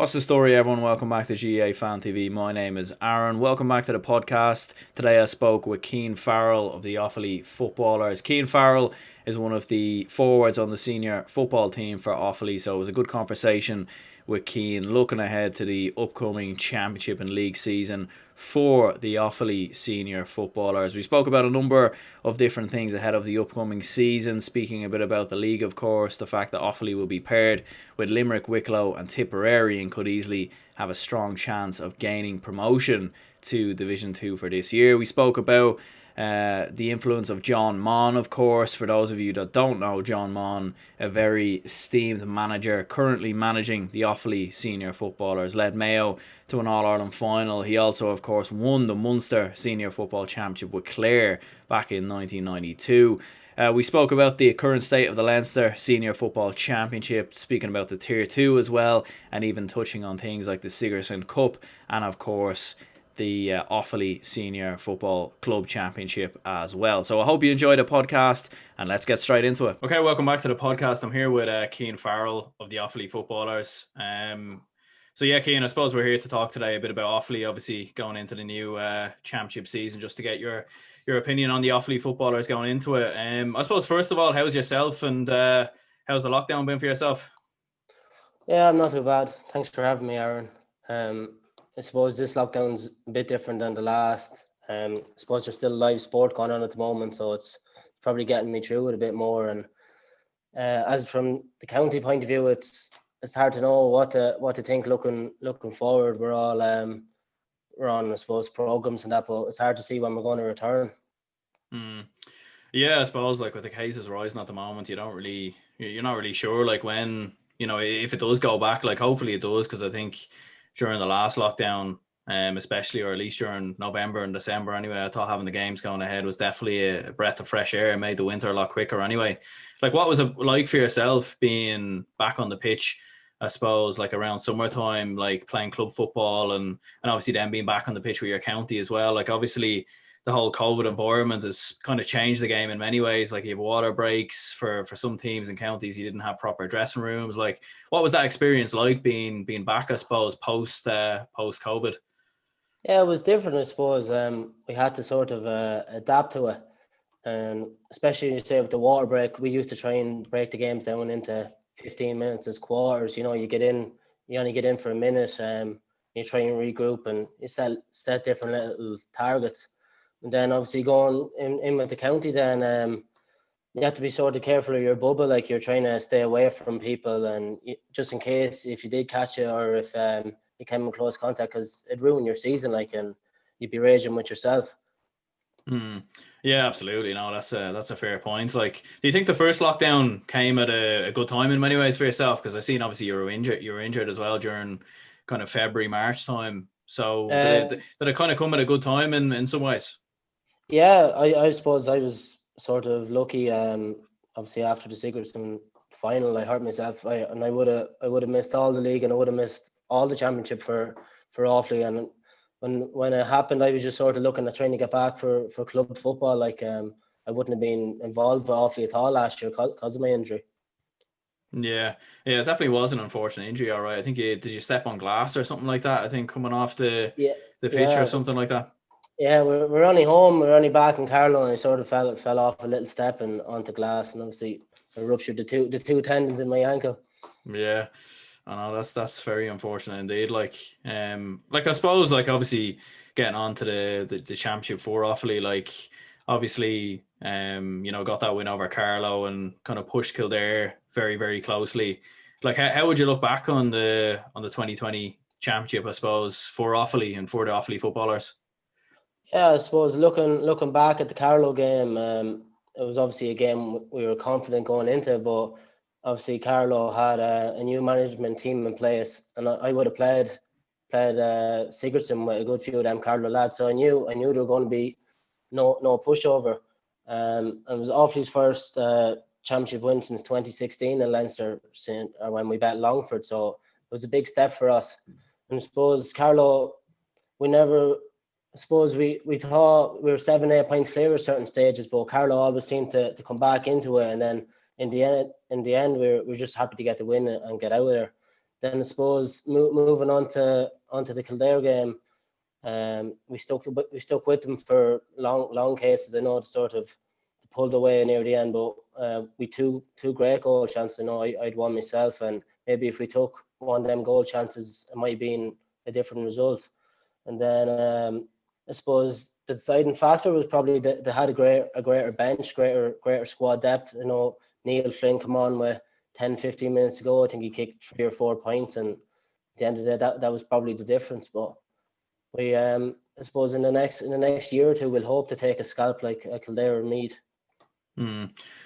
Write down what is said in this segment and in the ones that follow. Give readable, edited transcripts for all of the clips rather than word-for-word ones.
What's the story, everyone? Welcome back to GAA Fan TV. My name is Aaron. Welcome back to the podcast. Today I spoke with Cian Farrell of the Offaly Footballers. Cian Farrell is one of the forwards on the senior football team for Offaly, so it was a good conversation with Cian looking ahead to the upcoming championship and league season for the Offaly senior footballers. We spoke about a number of different things ahead of the upcoming season, speaking a bit about the league, of course, the fact that Offaly will be paired with Limerick, Wicklow and Tipperary and could easily have a strong chance of gaining promotion to Division 2 for this year. We spoke about the influence of John Maughan, of course. For those of you that don't know, John Maughan, a very esteemed manager, currently managing the Offaly senior footballers, led Mayo to an All-Ireland final. He also, of course, won the Munster Senior Football Championship with Clare back in 1992. We spoke about the current state of the Leinster Senior Football Championship, speaking about the Tier 2 as well, and even touching on things like the Sigerson Cup and, of course, the Offaly Senior Football Club Championship as well. So I hope you enjoyed the podcast and let's get straight into it. Okay, welcome back to the podcast. I'm here with Cian Farrell of the Offaly Footballers. So yeah, Cian, I suppose we're here to talk today a bit about Offaly, obviously going into the new championship season, just to get your opinion on the Offaly Footballers going into it. I suppose first of all, how's yourself and how's the lockdown been for yourself? Yeah, I'm not too bad. Thanks for having me, Aaron. I suppose this lockdown's a bit different than the last. I suppose there's still live sport going on at the moment, so it's probably getting me through it a bit more. And as from the county point of view, it's hard to know what to think looking forward. We're all we're on, I suppose, programs and that, but it's hard to see when we're going to return. Yeah, I suppose like with the cases rising at the moment, you're not really sure like when, if it does go back. Like hopefully it does, because I think during the last lockdown, especially, or at least during November and December anyway, I thought having the games going ahead was definitely a breath of fresh air. It made the winter a lot quicker anyway. Like, what was it like for yourself being back on the pitch, I suppose, like around summertime, like playing club football and obviously then being back on the pitch with your county as well? Like, obviously the whole COVID environment has kind of changed the game in many ways. Like, you have water breaks for some teams and counties. You didn't have proper dressing rooms. Like, what was that experience like being back, I suppose, post COVID? Yeah, it was different, I suppose. We had to sort of adapt to it. And especially, say, with the water break, we used to try and break the games down into 15 minutes as quarters. You only get in for a minute. You try and regroup and you set different little targets. And then obviously going in with the county, then you have to be sort of careful of your bubble. Like, you're trying to stay away from people, and just in case if you did catch it, or if you came in close contact, because it'd ruin your season. Like, and you'd be raging with yourself. Yeah, absolutely. No, that's a fair point. Like, do you think the first lockdown came at a good time in many ways for yourself? Because I've seen obviously you were injured as well during kind of February, March time. So did it kind of come at a good time in some ways? Yeah, I suppose I was sort of lucky. Obviously after the Sigerson final, I hurt myself. I would have missed all the league, and I would have missed all the championship for Offaly. And when it happened, I was just sort of looking at trying to get back for club football. Like, I wouldn't have been involved with Offaly at all last year because of my injury. Yeah, it definitely was an unfortunate injury. All right, I think did you step on glass or something like that? I think coming off the pitch or something like that. Yeah, we're only home. We're only back in Carlow, and I sort of fell off a little step and onto glass, and obviously I ruptured the two tendons in my ankle. Yeah, I know that's very unfortunate indeed. Like I suppose, like, obviously getting on to the championship for Offaly, like obviously got that win over Carlow and kind of pushed Kildare very, very closely. Like, how would you look back on the 2020 championship, I suppose, for Offaly and for the Offaly Footballers? Yeah, I suppose looking back at the Carlow game, it was obviously a game we were confident going into, but obviously Carlow had a new management team in place, and I would have played Sigerson with a good few of them Carlow lads, so I knew there were going to be no pushover. It was Offaly's first championship win since 2016 in Leinster, when we bet Longford, so it was a big step for us. And I suppose Carlow, I suppose we thought we were 7-8 points clear at certain stages, but Carlow always seemed to come back into it, and then in the end we were just happy to get the win and get out of there. Then I suppose moving on to onto the Kildare game, we stuck with them for long cases. I know it's sort of pulled away near the end, but we two great goal chances. I know I'd won myself, and maybe if we took one of them goal chances, it might have been a different result. And then I suppose the deciding factor was probably that they had a greater bench, greater squad depth. You know, Neil Flynn come on with 10, 15 minutes to go. I think he kicked 3 or 4 points, and at the end of the day, that was probably the difference. But we, I suppose, in the next year or two, we'll hope to take a scalp like Kildare or Meath.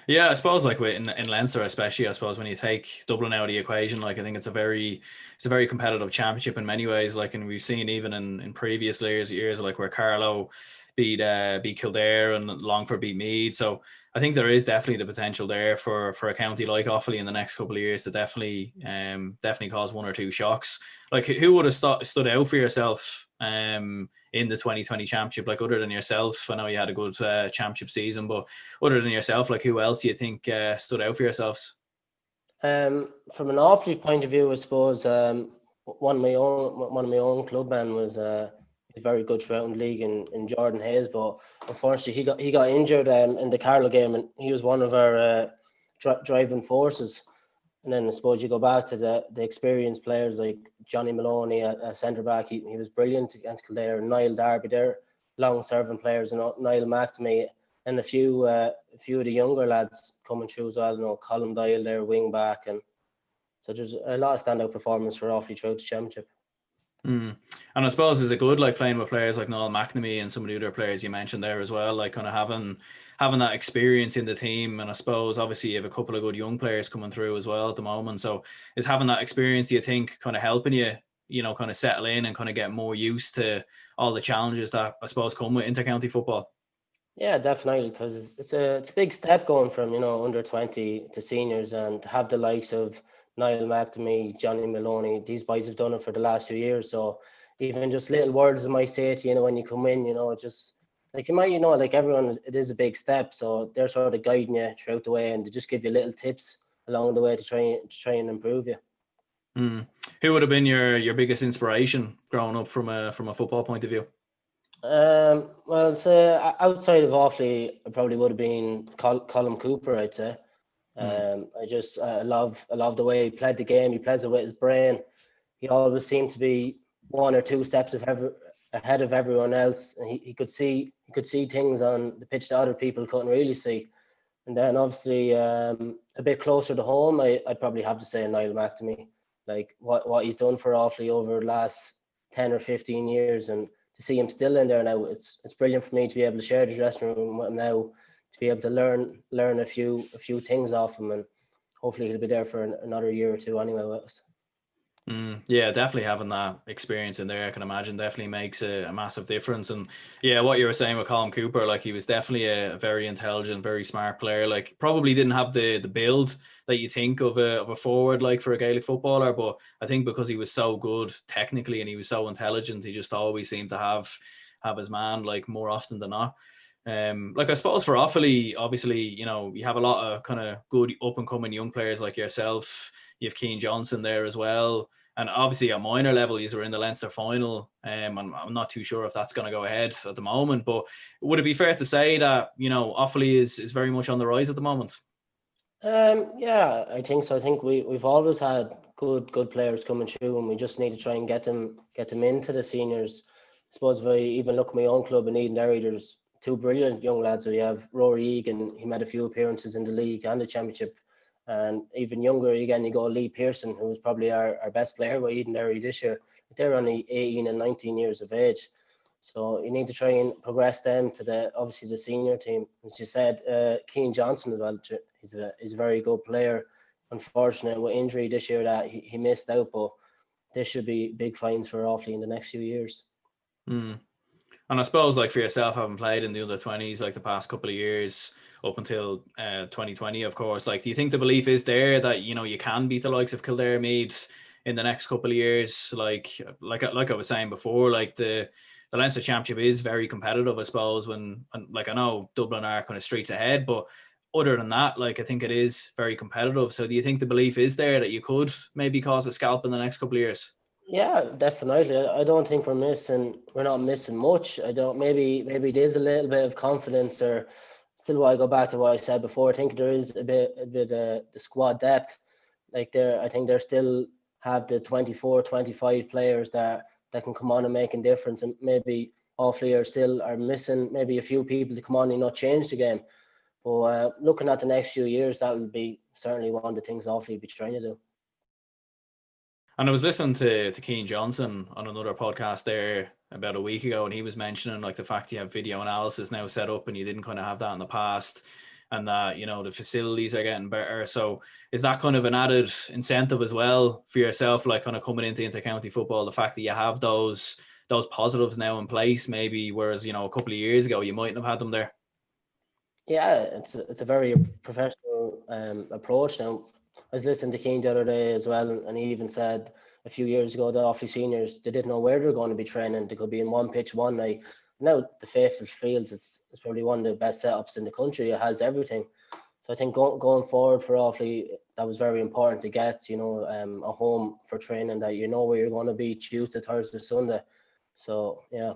Yeah, I suppose like in Leinster, especially, I suppose when you take Dublin out of the equation, like I think it's a very competitive championship in many ways. Like, and we've seen even in previous years like where Carlow beat Kildare and Longford beat Meath. So I think there is definitely the potential there for a county like Offaly in the next couple of years to definitely cause 1 or 2 shocks. Like, who would have stood out for yourself in the 2020 championship, like other than yourself? I know you had a good championship season, but other than yourself, like who else do you think stood out for yourselves? From an Offaly point of view, I suppose one of my own clubmen was very good throughout in the league in Jordan Hayes, but unfortunately he got injured in the Carlow game, and he was one of our driving forces. And then I suppose you go back to the experienced players like Johnny Maloney at centre back. He was brilliant against Kildare. Niall Darby, they're long serving players, and Niall McNamee, and a few of the younger lads coming through as well. You know, Colin Doyle there, wing back, and so there's a lot of standout performance for Offaly throughout the championship. And I suppose is it good like playing with players like Niall McNamee and some of the other players you mentioned there as well, like kind of having that experience in the team. And I suppose obviously you have a couple of good young players coming through as well at the moment. So is having that experience, do you think, kind of helping you know, kind of settle in and kind of get more used to all the challenges that I suppose come with intercounty football? Yeah, definitely, because it's a big step going from, you know, under 20 to seniors, and to have the likes of Niall McNamee, Johnny Maloney, these boys have done it for the last 2 years. So even just little words they might say to you, you know, when you come in, you know, just like you might, you know, like everyone, it is a big step. So they're sort of guiding you throughout the way, and they just give you little tips along the way to try and improve you. Who would have been your biggest inspiration growing up from a football point of view? Well, say outside of Offaly, it probably would have been Colin Cooper, I'd say. I love the way he played the game. He plays it with his brain. He always seemed to be 1 or 2 steps ahead of everyone else, and he could see things on the pitch that other people couldn't really see. And then obviously a bit closer to home, I'd probably have to say Niall McNamee. Like what he's done for Offaly over the last 10 or 15 years, and to see him still in there now, it's brilliant for me to be able to share the dressing room with him now, to be able to learn a few things off him, and hopefully he'll be there for another year or 2 anyway with us. Yeah, definitely having that experience in there, I can imagine, definitely makes a massive difference. And yeah, what you were saying with Colin Cooper, like he was definitely a very intelligent, very smart player. Like probably didn't have the build that you think of a forward like for a Gaelic footballer, but I think because he was so good technically and he was so intelligent, he just always seemed to have his man like more often than not. Like I suppose for Offaly, obviously, you know, you have a lot of kind of good up and coming young players like yourself. You have Cian Johnson there as well. And obviously at minor level, you were in the Leinster final. I'm not too sure if that's going to go ahead at the moment, but would it be fair to say that, you know, Offaly is very much on the rise at the moment? Yeah, I think so. I think we've always had good players coming through, and we just need to try and get them into the seniors. I suppose if I even look at my own club in Edenderry, there's 2 brilliant young lads. We have Rory Egan, he made a few appearances in the league and the championship. And even younger again, you go Lee Pearson, who was probably our best player by Edenderry this year. They're only 18 and 19 years of age. So you need to try and progress them to obviously the senior team. As you said, Cian Johnson as well, he's a very good player. Unfortunate with injury this year that he missed out, but this should be big fines for Offaly in the next few years. And I suppose, like for yourself, having played in the under-20s like the past couple of years up until 2020, of course, like do you think the belief is there that, you know, you can beat the likes of Kildare Meath in the next couple of years? Like I was saying before, like the Leinster Championship is very competitive, I suppose, when like I know Dublin are kind of streets ahead, but other than that, like I think it is very competitive. So do you think the belief is there that you could maybe cause a scalp in the next couple of years? Yeah, definitely. I don't think we're not missing much. I don't, maybe there's a little bit of confidence, or still what I go back to what I said before. I think there is a bit the squad depth. Like I think they still have the 24, 25 players that can come on and make a difference. And maybe Offaly are missing maybe a few people to come on and not change the game. But looking at the next few years, that will be certainly one of the things Offaly will be trying to do. And I was listening to Cian Johnson on another podcast there about a week ago, and he was mentioning like the fact you have video analysis now set up and you didn't kind of have that in the past, and that, you know, the facilities are getting better. So is that kind of an added incentive as well for yourself, like kind of coming into inter-county football, the fact that you have those positives now in place, maybe, whereas, you know, a couple of years ago you mightn't have had them there? Yeah, it's a very professional approach now. I was listening to Keane the other day as well, and he even said a few years ago the Offaly seniors, they didn't know where they were going to be training. They could be in one pitch one night. Now the Faithful Fields, it's probably one of the best setups in the country. It has everything. So I think going forward for Offaly, that was very important to get, you know, a home for training that you know where you're going to be Tuesday, Thursday, Sunday. So yeah.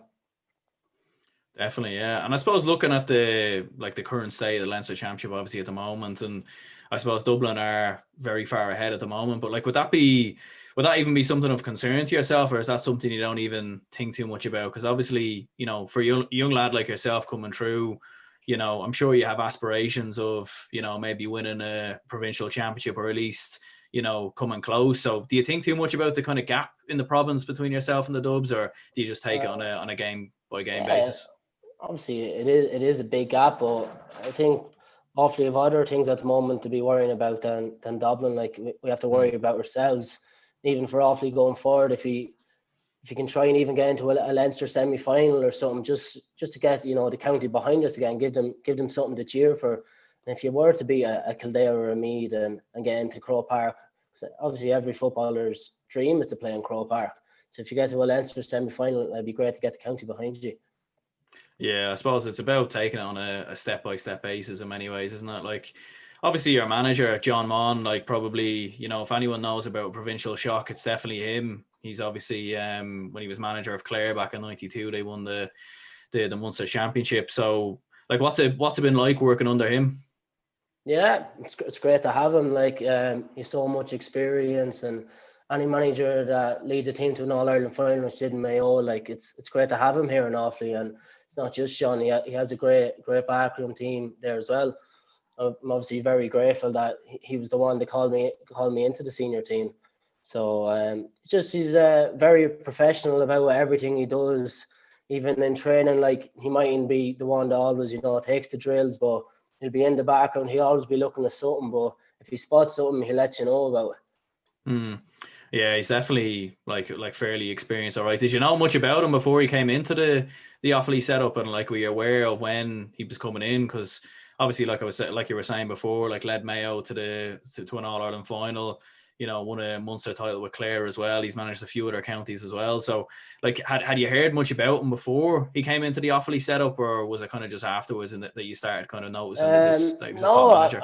Definitely, yeah. And I suppose looking at the current state of the Leinster Championship, obviously at the moment, and I suppose Dublin are very far ahead at the moment. But like, would that even be something of concern to yourself, or is that something you don't even think too much about? Because obviously, you know, for a young lad like yourself coming through, you know, I'm sure you have aspirations of, you know, maybe winning a provincial championship, or at least, you know, coming close. So do you think too much about the kind of gap in the province between yourself and the Dubs, or do you just take it on a game by game Yeah, basis? obviously it is a big gap, but I think Offaly have other things at the moment to be worrying about than Dublin. Like we have to worry about ourselves. Even for Offaly going forward, if you can try and even get into a Leinster semi final or something, just to get, you know, the county behind us again, give them something to cheer for. And if you were to be a Kildare or a Meath and get into Croke Park, obviously every footballer's dream is to play in Croke Park. So if you get to a Leinster semi final, it'd be great to get the county behind you. Yeah, I suppose it's about taking it on a step-by-step basis in many ways, isn't it? Like, obviously your manager, John Maughan, like probably, you know, if anyone knows about provincial shock, it's definitely him. He's obviously, when he was manager of Clare back in '92, they won the Munster Championship. So, like, what's it been like working under him? Yeah, it's great to have him. Like he's so much experience, and any manager that leads a team to an All Ireland final, which did in Mayo, like it's great to have him here in Offaly. And it's not just Sean; he has a great backroom team there as well. I'm obviously very grateful that he was the one that called me into the senior team. So he's very professional about everything he does. Even in training, like he mightn't be the one that always, you know, takes the drills, but he'll be in the background. He'll always be looking at something, but if he spots something, he'll let you know about it. Yeah, he's definitely like fairly experienced. All right. Did you know much about him before he came into the Offaly setup, and like were you aware of when he was coming in? Because obviously, like you were saying before, like led Mayo to an All Ireland final. You know, won a Munster title with Clare as well. He's managed a few other counties as well. So, like, had you heard much about him before he came into the Offaly setup, or was it kind of just afterwards and that you started kind of noticing that he was a top No, manager?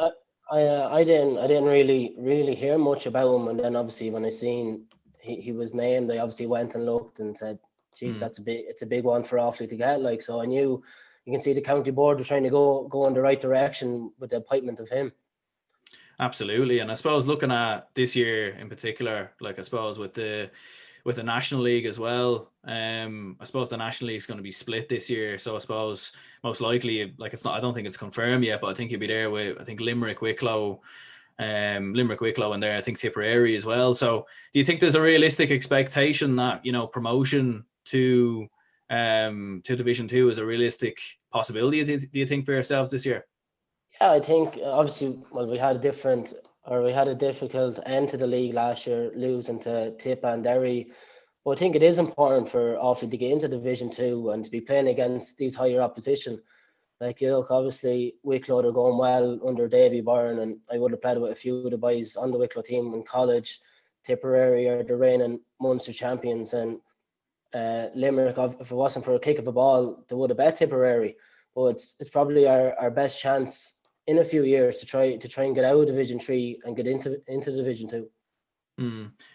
I didn't really hear much about him, and then obviously when I seen he was named, I obviously went and looked and said, "Geez, it's a big one for Offaly to get." Like, so I knew you can see the county board were trying to go in the right direction with the appointment of him. Absolutely. And I suppose looking at this year in particular, like I suppose with the National League as well, I suppose the National League is going to be split this year. So I suppose most likely, like it's not, I don't think it's confirmed yet, but I think you'll be there with, I think Limerick, Wicklow, and there, I think Tipperary as well. So do you think there's a realistic expectation that, you know, promotion to Division Two is a realistic possibility, do you think, for yourselves this year? Yeah, I think obviously, well, we had a difficult end to the league last year, losing to Tip and Derry. But I think it is important for Offaly to get into Division Two and to be playing against these higher opposition. Like, you look, obviously, Wicklow are going well under Davy Byrne, and I would have played with a few of the boys on the Wicklow team in college. Tipperary are the reigning Munster champions, and Limerick, if it wasn't for a kick of a ball, they would have bet Tipperary. But it's probably our best chance in a few years to try and get out of Division 3 and get into Division 2.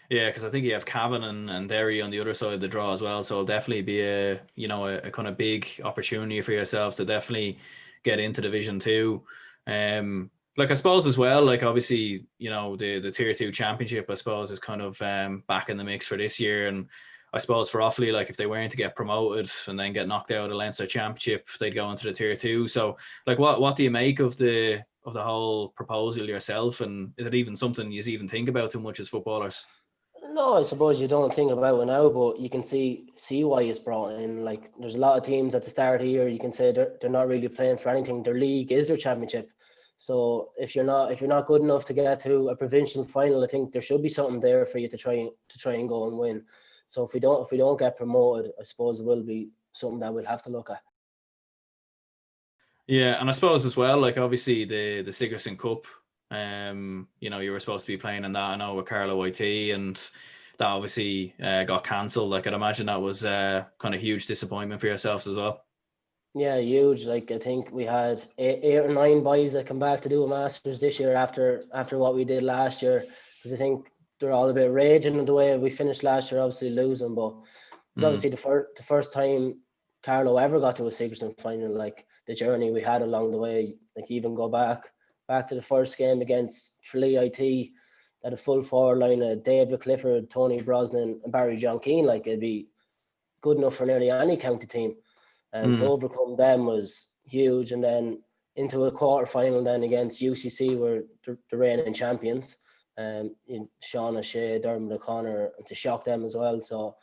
Yeah, because I think you have Cavan and Derry on the other side of the draw as well, so it'll definitely be a kind of big opportunity for yourselves to definitely get into Division 2. Like I suppose as well, like obviously the Tier 2 Championship I suppose is kind of back in the mix for this year, and I suppose for Offaly, like if they weren't to get promoted and then get knocked out of the Leinster Championship, they'd go into the Tier 2. So like what do you make of the whole proposal yourself, and is it even something you even think about too much as footballers? No, I suppose you don't think about it now, but you can see why it's brought in. Like, there's a lot of teams at the start of the year, you can say they're not really playing for anything. Their league is their championship. So if you're not good enough to get to a provincial final, I think there should be something there for you to try and go and win. So if we don't get promoted, I suppose it will be something that we'll have to look at. Yeah, and I suppose as well, like obviously the Sigerson Cup, you were supposed to be playing in that, I know, with Carlow IT, and that obviously got cancelled. Like I'd imagine that was kind of huge disappointment for yourselves as well. Yeah, huge. Like, I think we had eight or nine boys that come back to do a masters this year after what we did last year, because I think they're all a bit raging in the way we finished last year, obviously losing, but it's obviously the first time Carlow ever got to a Sigerson final. Like, the journey we had along the way, like even go back to the first game against Tralee IT, that a full forward line of David Clifford, Tony Brosnan and Barry John Keane, like it'd be good enough for nearly any county team. And to overcome them was huge. And then into a quarter final then against UCC, were the reigning champions, in Sean O'Shea, Dermot O'Connor, and to shock them as well. So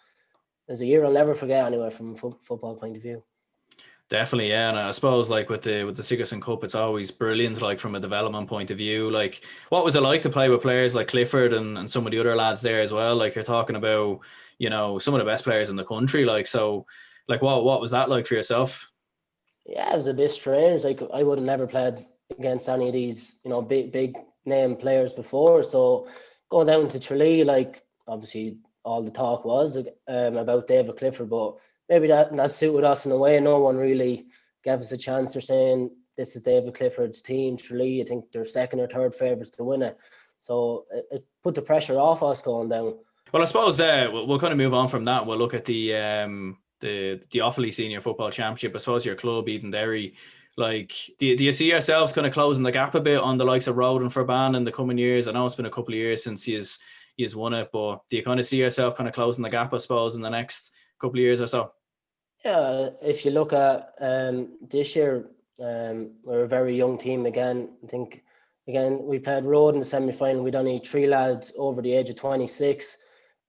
there's a year I'll never forget anyway from a football point of view. Definitely, yeah, and I suppose like with the Sigerson Cup, it's always brilliant. Like from a development point of view, like what was it like to play with players like Clifford and some of the other lads there as well? Like you're talking about, some of the best players in the country. Like so, like what was that like for yourself? Yeah, it was a bit strange. Like, I would have never played against any of these, big name players before. So going down to Tralee, like obviously all the talk was about David Clifford, but maybe that suited us in a way. No one really gave us a chance. They're saying this is David Clifford's team, Tralee. I think they're second or third favourites to win it. So it put the pressure off us going down. Well, I suppose we'll kind of move on from that. We'll look at the Offaly Senior Football Championship. I suppose your club beating Derry. Like, do you see yourselves kind of closing the gap a bit on the likes of Road and Furban in the coming years? I know it's been a couple of years since he's won it, but do you kind of see yourself kind of closing the gap, I suppose, in the next couple of years or so? Yeah, if you look at this year, we're a very young team again. I think, again, we played Road in the semi-final. We'd only 3 lads over the age of 26.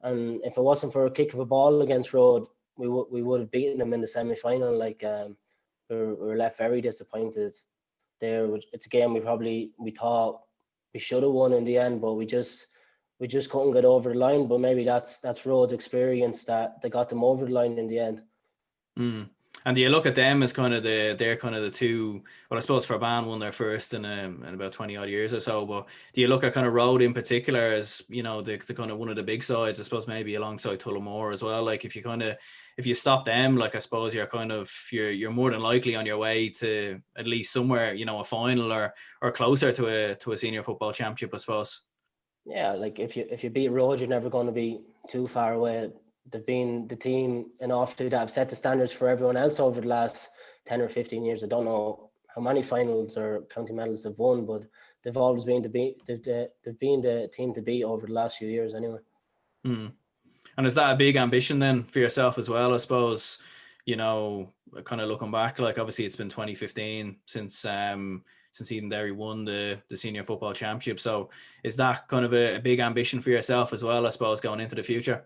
And if it wasn't for a kick of a ball against Road, we would have beaten them in the semi-final. Like, we were left very disappointed there. It's a game we thought we should have won in the end, but we just couldn't get over the line. But maybe that's Road's experience that they got them over the line in the end. And do you look at them as kind of they're kind of the two? Well, I suppose Furban won their first in about 20 odd years or so. But do you look at kind of Road in particular as the kind of one of the big sides? I suppose maybe alongside Tullamore as well. Like if you stop them, like I suppose you're more than likely on your way to at least somewhere, a final or closer to a senior football championship, I suppose. Yeah, like if you beat Road, you're never going to be too far away. They've been the team in Offaly that have set the standards for everyone else over the last 10 or 15 years. I don't know how many finals or county medals they've won, but they've always been they've been the team to beat over the last few years anyway. And is that a big ambition then for yourself as well? I suppose, kind of looking back, like obviously it's been 2015 since Eden Derry won the senior football championship. So is that kind of a big ambition for yourself as well, I suppose, going into the future?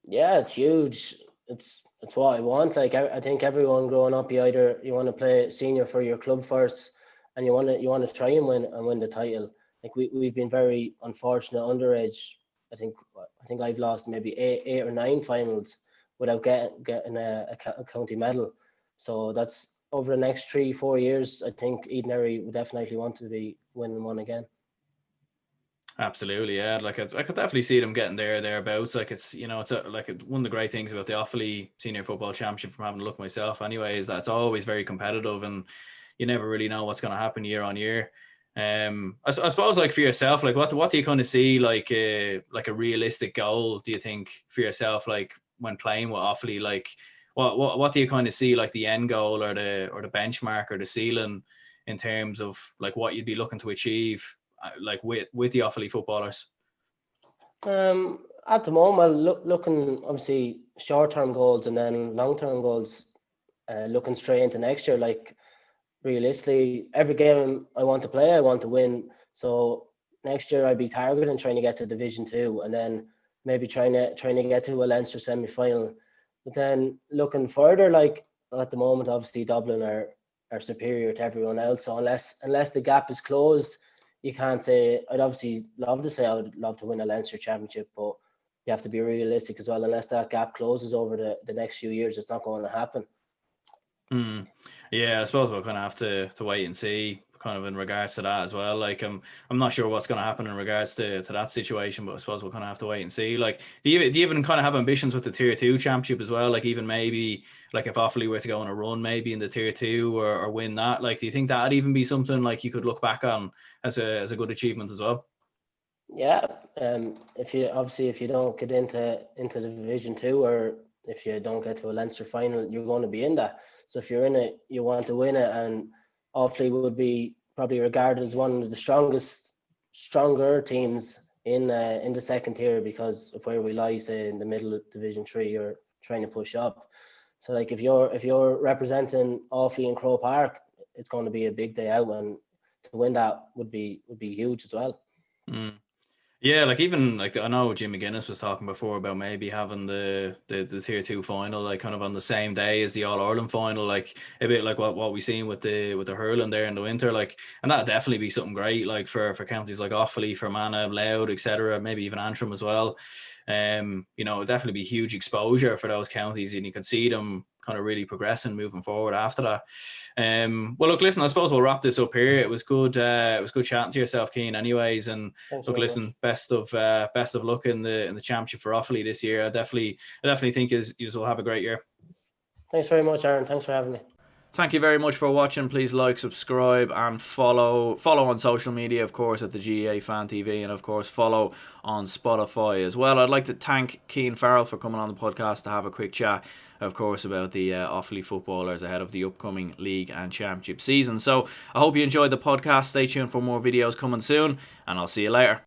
Yeah, it's huge. It's what I want. Like, I think everyone growing up, you want to play senior for your club first, and you want to try and win the title. Like we've been very unfortunate underage. I think I've lost maybe eight or nine finals without getting a county medal. So that's over the next 3-4 years. I think Eden Derry would definitely want to be winning one again. Absolutely, yeah. Like I could definitely see them getting thereabouts. Like it's one of the great things about the Offaly Senior Football Championship, from having a look myself anyway, is that it's always very competitive, and you never really know what's going to happen year on year. I suppose like for yourself, like what do you kind of see like a realistic goal? Do you think for yourself, like when playing with Offaly, like what do you kind of see like the end goal or the benchmark or the ceiling in terms of like what you'd be looking to achieve like with the Offaly footballers? At the moment, looking obviously short-term goals and then long-term goals, looking straight into next year. Like realistically, every game I want to play, I want to win. So next year I'd be targeting trying to get to Division 2 and then maybe trying to get to a Leinster semi-final. But then looking further, like at the moment, obviously Dublin are superior to everyone else. So unless the gap is closed, you can't say. I'd obviously love to say I would love to win a Leinster championship, but you have to be realistic as well. Unless that gap closes over the next few years, it's not going to happen. Yeah, I suppose we'll kind of have to wait and see, kind of in regards to that as well. Like I'm not sure what's going to happen in regards to that situation, but I suppose we'll kind of have to wait and see. Like, do you even kind of have ambitions with the Tier 2 championship as well? Like even maybe like if Offaly were to go on a run maybe in the Tier 2 or win that, like do you think that'd even be something like you could look back on as a good achievement as well? Yeah, if you don't get into the Division 2 or if you don't get to a Leinster final, you're going to be in that. So if you're in it, you want to win it, and Offaly would be probably regarded as one of the stronger teams in the second tier because of where we lie, say in the middle of Division 3, you're trying to push up. So like if you're representing Offaly in Croke Park, it's going to be a big day out, and to win that would be huge as well. Yeah, like even like I know Jim McGuinness was talking before about maybe having the Tier 2 final like kind of on the same day as the All Ireland final, like a bit like what we seen with the hurling there in the winter, like, and that'd definitely be something great like for counties like Offaly, Fermanagh, Louth, etc. Maybe even Antrim as well. It'd definitely be huge exposure for those counties, and you could see them kind of really progressing moving forward after that. Well, look, listen, I suppose we'll wrap this up here. It was good. It was good chatting to yourself, Cian, anyways. And Thanks look, very listen, much. best of luck in the championship for Offaly this year. I definitely think you will have a great year. Thanks very much, Aaron. Thanks for having me. Thank you very much for watching. Please like, subscribe, and follow on social media, of course, at the GAA Fan TV, and of course follow on Spotify as well. I'd like to thank Cian Farrell for coming on the podcast to have a quick chat, of course, about the Offaly footballers ahead of the upcoming league and championship season. So I hope you enjoyed the podcast. Stay tuned for more videos coming soon, and I'll see you later.